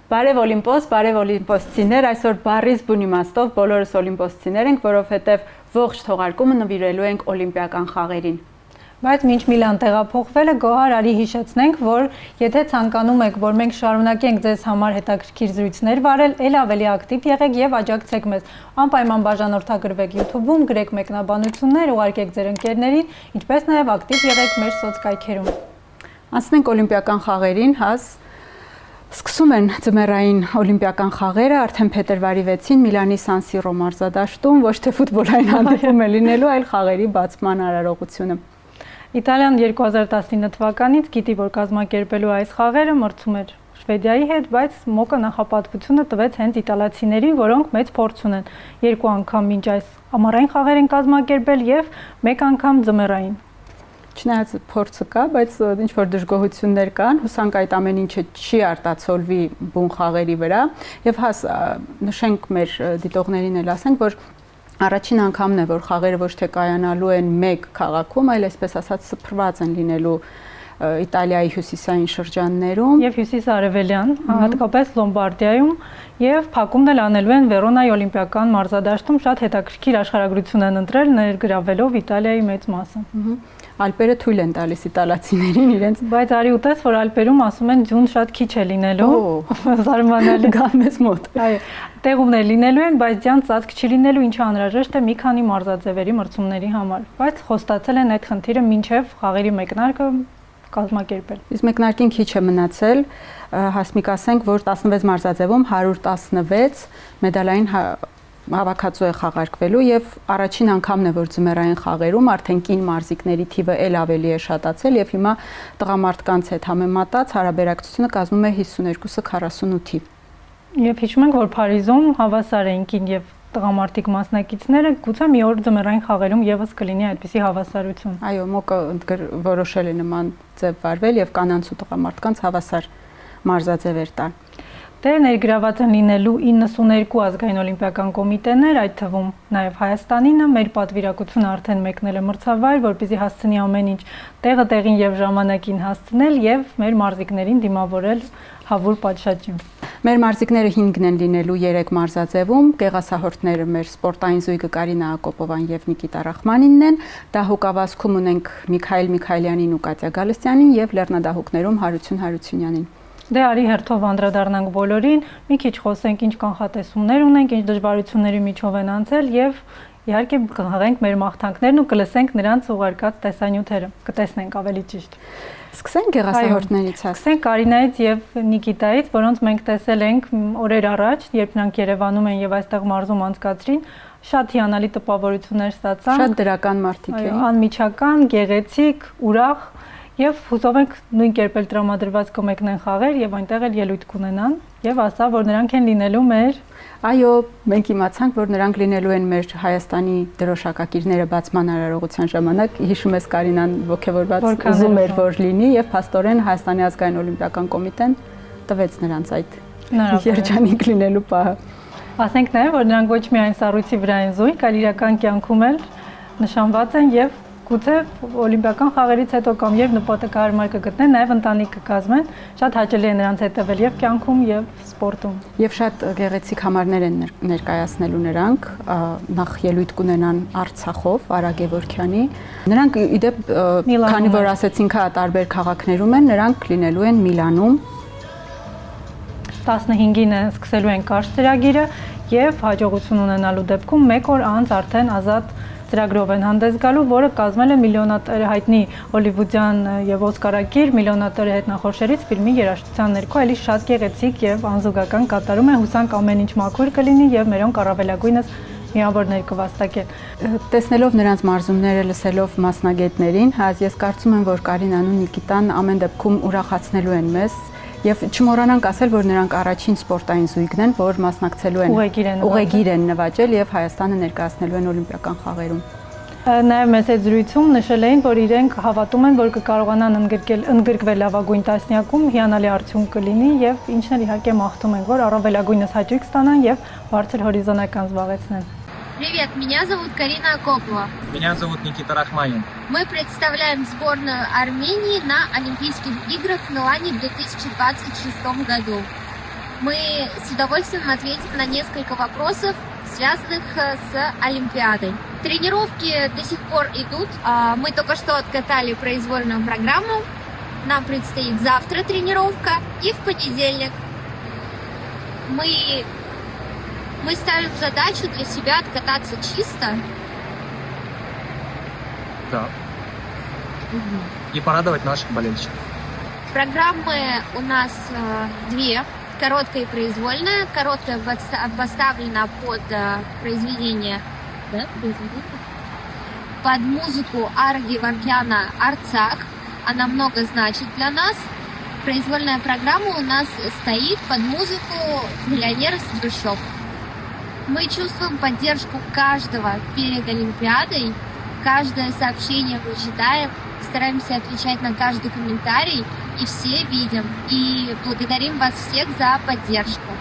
Բարև օլիմպոսցիներ, այսօր բառից բուն իմաստով բոլորս օլիմպոսցիներ ենք, որովհետև ողջ թողարկումը նվիրելու ենք օլիմպիական խաղերին։ Բայց մինչ Միլան տեղափոխվելը Գոհար արի հիշեցնենք, որ եթե ցանկանում եք, որ մենք շարունակենք ձեզ համար հետաքրքիր զրույցներ վարել, ել ավելի ակտիվ եղեք եւ աջակցեք մեզ։ Անպայման բաժանորդագրվեք YouTube-ում, գրեք մեկնաբանություններ, ուղարկեք ձեր ընկերներին, ինչպես նաեւ ակտիվ եղեք մեր սոցկայքերում։ Անցնենք օլիմպիական խաղերին, Սկսում են ձմեռային օլիմպիական խաղերը արդեն փետրվարի 6-ին Միլանի Սան Սիրո մարզադաշտում, ոչ թե ֆուտբոլային հանդիպում է լինելու, այլ խաղերի բացման արարողությունը։ Իտալիան 2019 թվականից գիտի, որ կազմակերպելու այս խաղերը մրցում էր Շվեդիայի հետ, բայց ՄՕԿ-ը նախապատվությունը տվեց հենց իտալացիներին, որոնք մեծ փորձ ունեն։ 2 անգամ մինչ այս ամառային խաղեր են կազմակերպել եւ 1 անգամ ձմեռային։ Չնայած փորձը կա, բայց ինչ որ դժգոհություններ կան, հուսանք այդ ամեն ինչը չի արտացոլվի բուն խաղերի վրա եւ նշենք մեր դիտողներին էլ ասենք, որ առաջին անգամն է, որ խաղերը ոչ թե կայանալու են մեկ քաղաքում, այլ այսպես ասած սփռված են լինելու Իտալիայի հյուսիսային շրջաններում եւ հյուսիսարևելյան, հատկապես Լոմբարդիայում եւ փակումն էլ անելու են Վերոնայի օլիմպիական մարզադաշտում շատ հետաքրքիր աշխարհագրություն են ընտրել ներգրավելով Իտալիայի մեծ մասը։ Ալպերը թույլ են տալիս իտալացիներին իրենց, բայց արի ուտես, որ Ալպերում ասում են ձյուն շատ քիչ է լինելու, զարմանալի գան մեզ մոտ։ Այո, տեղումներ լինելու են, բայց ձյան ծածկ չի լինելու, ինչը անհրաժեշտ է մի քանի մարզաձևերի մրցումների համար, բայց խոստացել են այդ խնդիրը մինչև խաղերի մեկնարկը կազմակերպել։ Իսկ մեկնարկին քիչ է մնացել, հասմիկ ասենք, որ 16 մարզաձևում 116 մեդալային հավաքածու է խաղարկվելու եւ առաջին անգամն է, որ ձմեռային խաղերում արդեն կին մարզիկների թիվը ել ավելի է շատացել եւ հիմա տղամարդկանց հետ համեմատած հարաբերակցությունը կազմում է 52-ը 48-ի։ Եվ հիշում ենք, որ Փարիզում հավասար էին կին եւ տղամարդիկ մասնակիցները, գուցե մի օր ձմեռային խաղերում եւս կլինի այդպիսի հավասարություն։ Այո, ՄՕԿ-ը որոշել է նման ձև վարվել եւ կանանց ու տղամարդկանց հավասար մարզաձևեր տալ։ Դեր ներգրաված են լինելու 92 ազգային օլիմպիական կոմիտեներ, այդ թվում նաև Հայաստանինը, մեր պատվիրակությունը արդեն մեկնել է մրցավայր, որպեսզի հասցնի ամեն ինչ տեղը տեղին եւ ժամանակին հասցնել եւ մեր մարզիկներին դիմավորել հավուր պատշաճին։ Մեր մարզիկները 5-ն են լինելու 3 մարզաձևում, գեղասահորդները մեր սպորտային զույգը Կարինա Ակոպովան եւ Նիկիտա Ռախմանինն են, դահուկավազքում ունենք Միքայել Միքայելյանին ու Կատյա Գալստյանին եւ լեռնադահուկներում Հարություն Հարությունյանին։ Դե արի հերթով անդրադառնանք բոլորին, մի քիչ խոսենք ինչ կանխատեսումներ ունենք, ինչ դժվարությունների միջով են անցել եւ իհարկե կհաղենք մեր մաղթանքներն ու կլսենք նրանց ուղարկած տեսանյութերը, կտեսնենք ավելի ճիշտ։ Սկսենք գեղասահորդներից հաս։ Սկսենք Կարինայից եւ Նիկիտայից, որոնց մենք տեսել ենք օրեր առաջ, երբ նրանք Երևանում են եւ այստեղ մարզում անցկացրին, շատ հիանալի տպավորություններ ստացան։ Շատ դրական մարդիկ էին։ Անմիջական, գեղեցիկ, ուրախ եւ հուսով ենք նույն կերպ էլ տրամադրված կմեկնեն խաղեր եւ այնտեղ էլ ելույթ կունենան եւ ասա, որ նրանք են լինելու մեր Այո, մենք իմացանք, որ նրանք լինելու են մեր Հայաստանի դրոշակակիրները բացման արարողության ժամանակ, հիշում ես Կարինան ողջավորված ուզում էր, որ լինի եւ փաստորեն Հայաստանի ազգային օլիմպիական կոմիտեն տվեց նրանց այդ երջանիկ լինելու պահը։ Ասենք նաեւ, որ նրանք ոչ միայն սառույցի վրա են զույգ, այլ իրական կյանքում էլ նշանված են եւ գուցե օլիմպիական խաղերից հետո կամ երբ նպատակահարմար կգտնեն, նաև ընտանիք կկազմեն, շատ հաճելի է նրանց հետևել եւ կյանքում եւ սպորտում։ Եվ շատ գեղեցիկ համարներ են ներկայացնելու նրանք, նախ ելույթ կունենան Արցախով, Արա Գևորգյանի։ Նրանք իդեպ քանի որ ասեցինք, տարբեր քաղաքներում են, նրանք լինելու են Միլանում։ 15-ին սկսելու են կարճ ծրագիրը եւ հաջողություն ունենալու դեպքում 1 օր անց արդեն ազատ ծրագրով են հանդես գալու, որը կազմել է միլիոնատեր հայտնի հոլիվուդյան եւ օսկարակիր միլիոնատերի հետնախորշերից ֆիլմի երաժշտության ներքո էլի շատ գեղեցիկ եւ անզուգական կատարում է, հուսանք ամեն ինչ մաքուր կլինի եւ մերոնք առավելագույնս միավորներ կվաստակեն։ Տեսնելով նրանց մարզումները, լսելով մասնագետներին, ես կարծում եմ, որ Կարինան ու Նիկիտան ամեն դեպքում ուրախացնելու են մեզ եւ չմոռանանք ասել, որ նրանք առաջին սպորտային զույգն են, որ մասնակցելու են ուղեգիր են նվաճել եւ Հայաստանը ներկայացնելու են օլիմպիական խաղերում։ Նաեւ մեծ զրույցում նշել էին, որ իրենք հավատում են, որ կկարողանան ընդգրկվել լավագույն տասնյակում, հիանալի արդյունք կլինի եւ ինչն էլ իհարկե մաղթում են, որ առավելագույնս հաճույք ստանան եւ բարձր հորիզոնական զբաղեցնեն։ Привет, меня зовут Карина Акопова. Меня зовут Никита Рахманин. Мы представляем сборную Армении на Олимпийских играх в Милане в 2026 году. Мы с удовольствием ответим на несколько вопросов, связанных с Олимпиадой. Тренировки до сих пор идут. Мы только что откатали произвольную программу. Нам предстоит завтра тренировка и в понедельник. Мы ставим задачу для себя откататься чисто. Да. И порадовать наших болельщиков. Программы у нас две. Короткая и произвольная. Короткая поставлена под произведение, да? Под музыку Арги Варкяна «Арцах». Она много значит для нас. Произвольная программа у нас стоит под музыку «Миллионер из трущоб». Мы чувствуем поддержку каждого перед Олимпиадой. Каждое сообщение мы читаем, стараемся отвечать на каждый комментарий, и все видим. И благодарим вас всех за поддержку.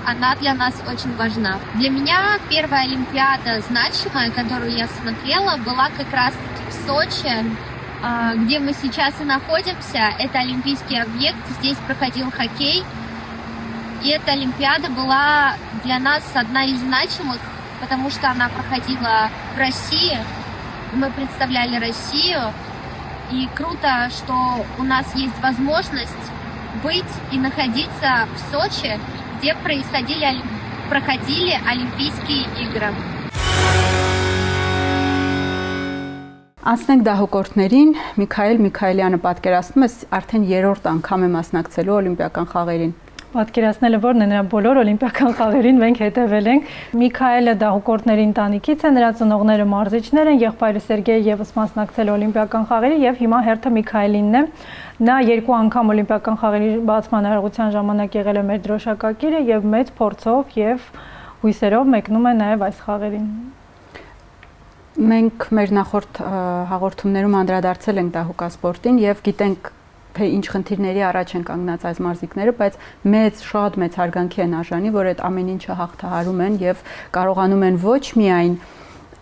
Она для нас очень важна. Для меня первая Олимпиада значимая, которую я смотрела, была как раз-таки в Сочи, где мы сейчас и находимся. Это олимпийский объект, здесь проходил хоккей. И эта Олимпиада была для нас одна из значимых, потому что она проходила в России. Мы представляли Россию. И круто, что у нас есть возможность быть и находиться в Сочи, где проходили Олимпийские игры. Անցնենք դահուկորդներին, Միքայել Միքայելյանը պատկերացնում է արդեն երրորդ անգամ է մասնակցելու օլիմպիական խաղերին։ Պատկերացնելը որն է նրա բոլոր օլիմպիական խաղերին մենք հետևել ենք։ Միքայելը դահուկորդների ընտանիքից է, նրա ծնողները մարզիչներ են, եղբայրը Սերգեյը եւս մասնակցել է օլիմպիական խաղերին եւ հիմա հերթը Միքայելինն է։ Նա երկու անգամ օլիմպիական խաղերի բացման հաղորդության ժամանակ եղել է մեր դրոշակակիրը եւ մեծ փորձով եւ հույսերով մեկնում է նաեւ այս խաղերին։ Մենք մեր նախորդ հաղորդումներում անդրադարձել ենք դահուկասպորտին եւ գիտենք թե ինչ խնդիրների առաջ են կանգնած այս մարզիկները, բայց շատ մեծ հարգանքի են արժանի, որ այդ ամեն ինչը հաղթահարում են եւ կարողանում են ոչ միայն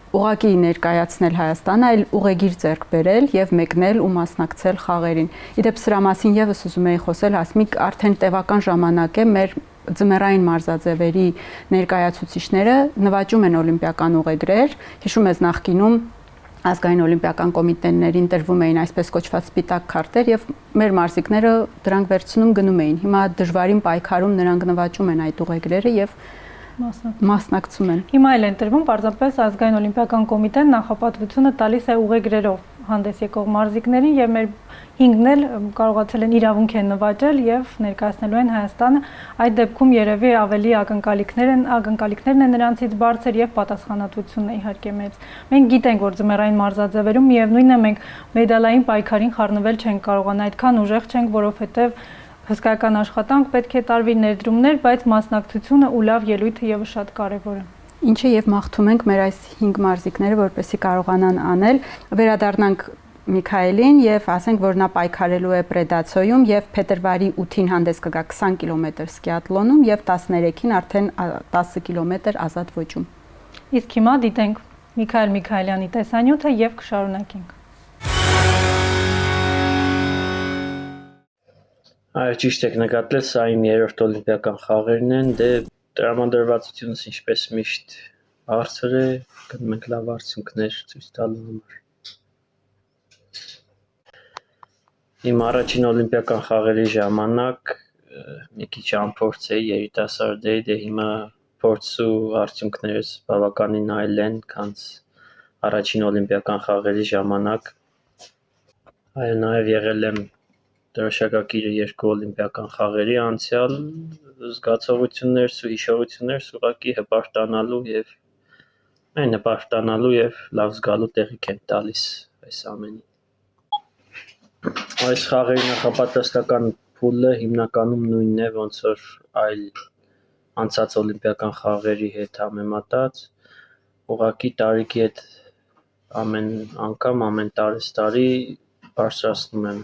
ուղղակի ներկայացնել Հայաստանը, այլ ուղեգիր ձեռք բերել եւ մեկնել ու մասնակցել խաղերին։ Իդեպ սրա մասին եւս ուզում էի խոսել, Հասմիկ, արդեն տևական ժամանակ է մեր ձմեռային մարզաձևերի ներկայացուցիչները նվաճում են օլիմպիական ուղեգրեր։ Հիշում ես նախկինում ազգային օլիմպիական կոմիտեներին տրվում էին այսպես կոչված սպիտակ քարտեր եւ մեր մարզիկները դրանք վերցնում գնում էին։ Հիմա դժվարին պայքարում նրանք նվաճում են այդ ուղեգրերը եւ մասնակցում են։ Հիմա էլ են տրվում, պարզապես ազգային օլիմպիական կոմիտեն նախապատվությունը տալիս է ուղեգրերով հանդես եկող մարզիկներին եւ մեր 5-ն էլ կարողացել են իրավունք են նվաճել եւ ներկայացնելու են Հայաստանը։ Այդ դեպքում երևի ավելի ակնկալիքներն են նրանցից բարձր եւ պատասխանատվությունն է իհարկե մեծ։ Մենք գիտենք, որ ձմեռային մարզաձևերում միևնույնն է մենք մեդալային պայքարին խառնվել չենք կարողանա, այդքան ուժեղ չենք, որովհետեւ հսկայական աշխատանք պետք է տարվի ներդրումներ, բայց մասնակցությունը ու լավ ելույթը եւս շատ կարեւոր է։ Ինչը եւ մաղթում ենք մեր այս 5 մարզիկները, որպեսզի կարողանան անել։ Վերադառնանք Միքայելին եւ ասենք, որ նա պայքարելու է Պրեդացոյում եւ փետրվարի 8-ին հանդես կգա 20 կիլոմետր սկիաթլոնում եւ 13-ին արդեն 10 կիլոմետր ազատ ոճում։ Իսկ հիմա դիտենք Միքայել Միքայելյանի տեսանյութը եւ կշարունակենք։ Այո, ճիշտ եք նկատել, սա իմ երրորդ օլիմպիական խաղերն են, տրամադրվածությունս ինչպես միշտ բարձր է, գնում ենք լավ արդյունքներ ցույց տալու համար։ Իմ առաջին օլիմպիական խաղերի ժամանակ մի քիչ անփորձ էի, երիտասարդ էի, հիմա փորձու արդյունքներս բավականին այլ են, քան առաջին օլիմպիական խաղերի ժամանակ։ Այո, նաև եղել եմ դրոշակակիրը երկու օլիմպիական խաղերի անցյալ զգացողություններս ու հիշողություններս ուղղակի հպարտանալու եւ լավ զգալու տեղիք են տալիս այս ամենին։ Այս խաղերի նախապատրաստական փուլը հիմնականում նույնն է, ոնց որ այլ անցած օլիմպիական խաղերի հետ համեմատած, ուղղակի տարիքի հետ ամեն անգամ, ամեն տարի բարձրացնում եմ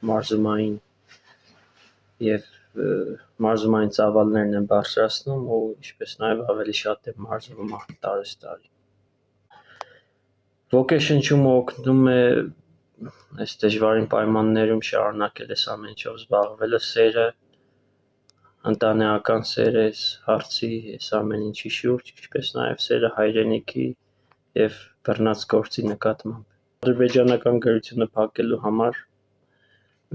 մարզումային եւ մարզումային ծավալներն են բարձրացնում ու ինչպես նաեւ ավելի շատ եմ մարզվում տարի։ Ոգեշնչումը օգնում է այս դժվարին պայմաններում շարունակել այս ամեն ինչով զբաղվելը, սերը ընտանեկան սերը այս հարցի, այս ամեն ինչի շուրջ, ինչպես նաև սերը հայրենիքի եւ բռնած գործի նկատմամբ։ Ադրբեջանական գրությունը փակելու համար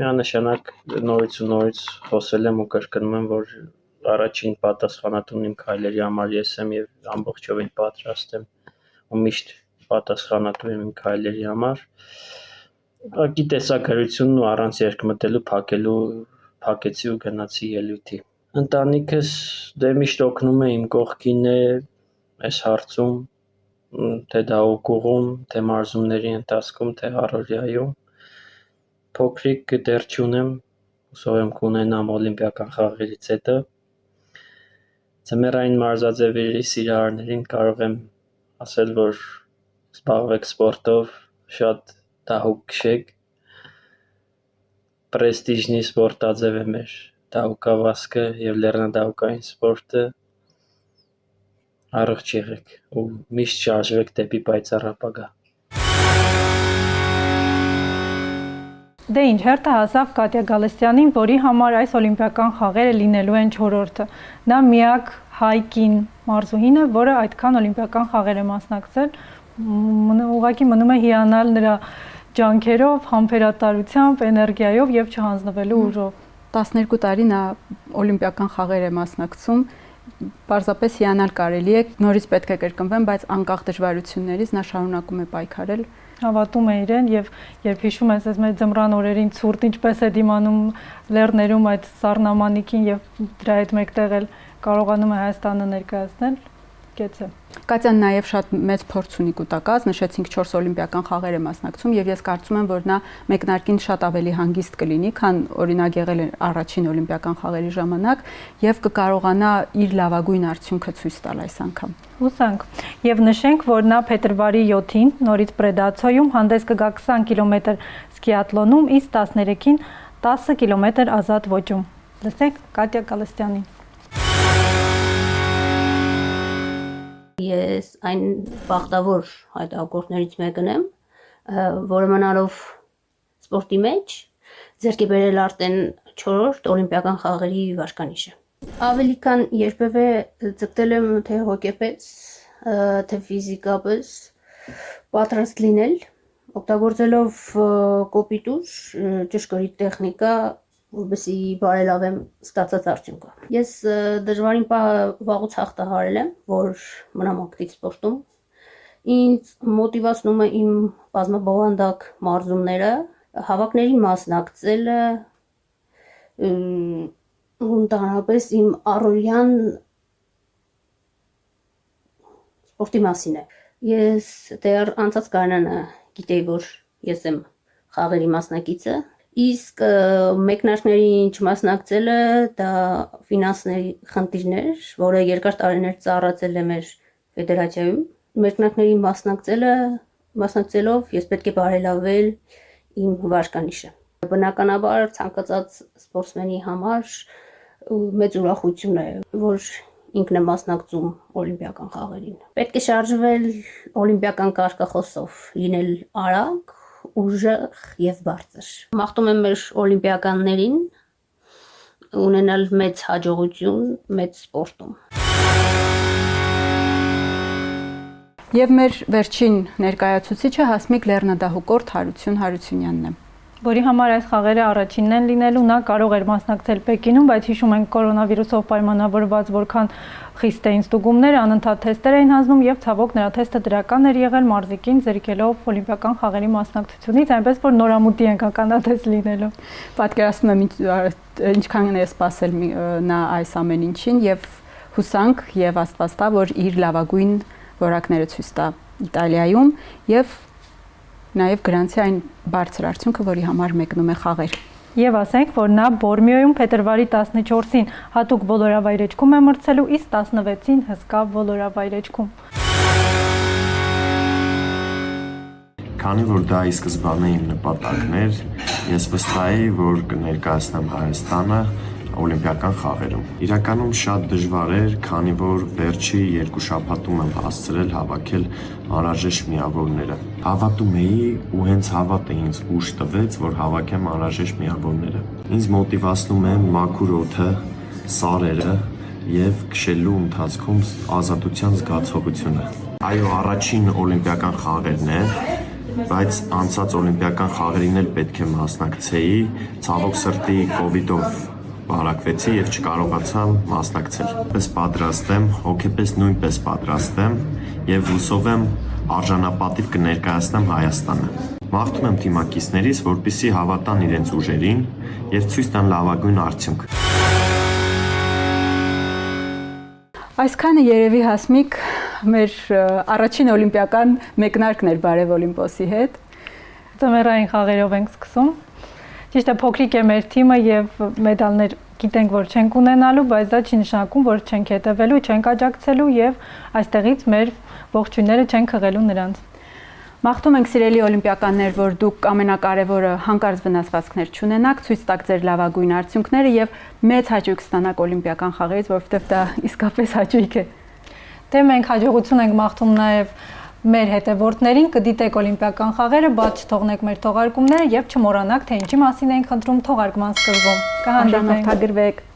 միանշանակ նորից ու նորից խոսել եմ ու կրկնում եմ, որ առաջին պատասխանատուն իմ քայլերի համար ես եմ եւ ամբողջովին պատրաստ եմ ու միշտ պատասխանատու եմ իմ քայլերի համար։ Ուղղակի տեսակարությունն ու առանց երկմտելու փակեցի ու գնացի ելույթի։ Ընտանիքս դե միշտ օգնում է, իմ կողքին է այս հարցում, թե դա ուղղում, թե մարզումների ընթացքում, թե առօրյայում։ Փոքրիկ դեռ չունեմ, հուսով եմ կունենամ օլիմպիական խաղերից հետո։ Ձմեռային մարզաձևերի սիրահարներին կարող եմ ասել, որ զբաղվեք սպորտով, շատ դահուկ քշեք։ Պրեստիժնի սպորտաձև է մեր դահուկավազքը եւ լեռնադահուկային սպորտը։ Առողջ եղեք ու միշտ շարժվեք դեպի պայծառ ապագա։ Դե ինչ, հերթը հասավ Կատյա Գալստյանին, որի համար այս օլիմպիական խաղերը լինելու են 4-րդը։ Նա միակ հայ կին մարզուհին է, որը այդքան օլիմպիական խաղեր է մասնակցել։ Ուղղակի մնում է հիանալ նրա ջանքերով, համբերատարությամբ, էներգիայով եւ չհանձնվելու ուժով։ 12 տարի նա օլիմպիական խաղեր է մասնակցում, պարզապես հիանալ կարելի է, նորից պետք է կրկնվեմ, բայց անկախ դժվարություններից նա շարունակում է պայքարել։ Հավատում է իրեն եւ երբ հիշում ես այս մեր ձմռան օրերին ցուրտ ինչպես է դիմանում լեռներում այդ սառնամանիքին եւ դրա հետ մեկտեղ էլ կարողանում է Հայաստանը ներկայացնել, կեցը։ Կատյան նաև շատ մեծ փորձ ունի կուտակած, նշեցինք 4 օլիմպիական խաղեր է մասնակցում եւ ես կարծում եմ, որ նա մեկնարկին շատ ավելի հանգիստ կլինի, քան օրինակ եղել է առաջին օլիմպիական խաղերի ժամանակ եւ կկարողանա իր լավագույն արդյունքը ցույց տալ այս անգամ։ Հուսանք։ Եվ նշենք, որ նա փետրվարի 7-ին նորից Պրեդացոյում հանդես կգա 20 կիլոմետր սկիաթլոնում, իսկ 13-ին 10 կիլոմետր ազատ ոճում։ Լսենք Կատյա Գալստյանին։ Ես այն բախտավոր հայտագործներից մեկն եմ, որը մնալով սպորտի մեջ ձեռք է բերել արդեն 4-րդ օլիմպիական խաղերի վարկանիշը։ Ավելի քան երբևէ ձգտել եմ թե հոգեպես, թե ֆիզիկապես պատրաստ լինել, օգտագործելով կոպիտ ուժ, ճշգրիտ տեխնիկա, որպեսզի բարելավեմ ստացած արդյունքը։ Ես դժվարին վաղուց հաղթահարել եմ, որ մնամ ակտիվ սպորտում։ Ինձ մոտիվացնում է իմ բազմաբովանդակ մարզումները, հավաքների մասնակցելը, ընդհանրապես իմ առօրյան սպորտի մասին է։ Ես դեռ անցած գարնանը գիտեի, որ ես եմ խաղերի մասնակիցը, իսկ մեկնարկների չմասնակցելը դա ֆինանսների խնդիրներ, որը երկար տարիներ ծառացել է մեր ֆեդերացիայում։ Մեկնարկների մասնակցելով ես պետք է բարելավել իմ վարկանիշը։ Բնականաբար ցանկացած սպորտսմենի համար մեծ ուրախություն է, որ ինքն է մասնակցում օլիմպիական խաղերին։ Պետք է շարժվել օլիմպիական կարգախոսով, լինել արագ, ուժեղ եւ բարձր։ Մաղթում եմ մեր օլիմպիականներին ունենալ մեծ հաջողություն մեծ սպորտում։ Եվ մեր վերջին ներկայացուցիչը Հասմիկ լեռնադահուկորդ Հարություն Հարությունյանն է, որի համար այս խաղերը առաջինն են լինելու, նա կարող էր մասնակցել Պեկինում, բայց հիշում ենք կորոնավիրուսով պայմանավորված որքան խիստ էին ստուգումները, անընդհատ թեստեր էին հանձնում եւ ցավոք նրա թեստը դրական էր եղել մարզիկին զրկելով օլիմպիական խաղերի մասնակցությունից, այնպես որ նորամուտի ենք ականատես լինելու։ Պատկերացնում եմ ինչքան է սպասել նա այս ամեն ինչին եւ հուսանք եւ Աստված տա, որ իր լավագույն որակները ցույց տա Իտալիայում եւ նաև գրանցի այն բարձր արդյունքը, որի համար մեկնում է խաղեր։ Եվ ասենք, որ նա Բորմիոյում փետրվարի 14-ին հատուկ ոլորավայրեջքում է մրցելու, իսկ 16-ին հսկա ոլորավայրեջքում։ Քանի որ դա ի սկզբանե իմ նպատակն էր, ես վստահ էի, որ կներկայացնեմ Հայաստանը օլիմպիական խաղերում։ Իրականում շատ դժվար էր, քանի որ վերջի 2 շաբաթում եմ հասցրել հավաքել անհրաժեշտ միավորները։ Հավատում էի ու հենց հավատը ինձ ուժ տվեց, որ հավաքեմ անհրաժեշտ միավորները։ Ինձ մոտիվացնում է մաքուր օդը, սարերը եւ քշելու ընթացքում ազատության զգացողությունը։ Այո, առաջին օլիմպիական խաղերն են, բայց անցած օլիմպիական խաղերին էլ պետք է մասնակցեի, ցավոք սրտի կոവിഡ്ով բարակվեցի եւ չկարողացա մասնակցել։ Պես պատրաստ եմ, հոգեպես նույնպես պատրաստ եմ եւ հուսով եմ արժանապատիվ կներկայացնեմ Հայաստանը։ Մաղթում եմ թիմակիցներիս, որպեսզի հավատան իրենց ուժերին եւ ցույց տան լավագույն արդյունք։ Այսքանը երևի Հասմիկ մեր առաջին օլիմպիական մեկնարկն էր Բարև Օլիմպոսի հետ։ Ձմեռային խաղերով ենք սկսում։ Ճիշտ է, փոքրիկ է մեր թիմը եւ մեդալներ գիտենք, որ չենք ունենալու, բայց դա չի նշանակում, որ չենք հետևելու, չենք աջակցելու եւ այստեղից մեր ողջույնները չենք խղելու նրանց։ Մաղթում ենք սիրելի օլիմպիականներ, որ դուք ամենակարևորը հանկարծ վնասվածքներ չունենաք, ցույց տաք ձեր լավագույն արդյունքները եւ մեծ հաճույք ստանաք օլիմպիական խաղերից, որովհետեւ դա իսկապես հաճույք է։ Դե մենք հաջողություն ենք մաղթում նաեւ մեր հետևորդներին, կդիտեք օլիմպիական խաղերը, բաց չթողնեք մեր թողարկումները եւ չմոռանաք, թե ինչի մասին ենք խնդրում թողարկման սկզբում։ Կհանդիպենք։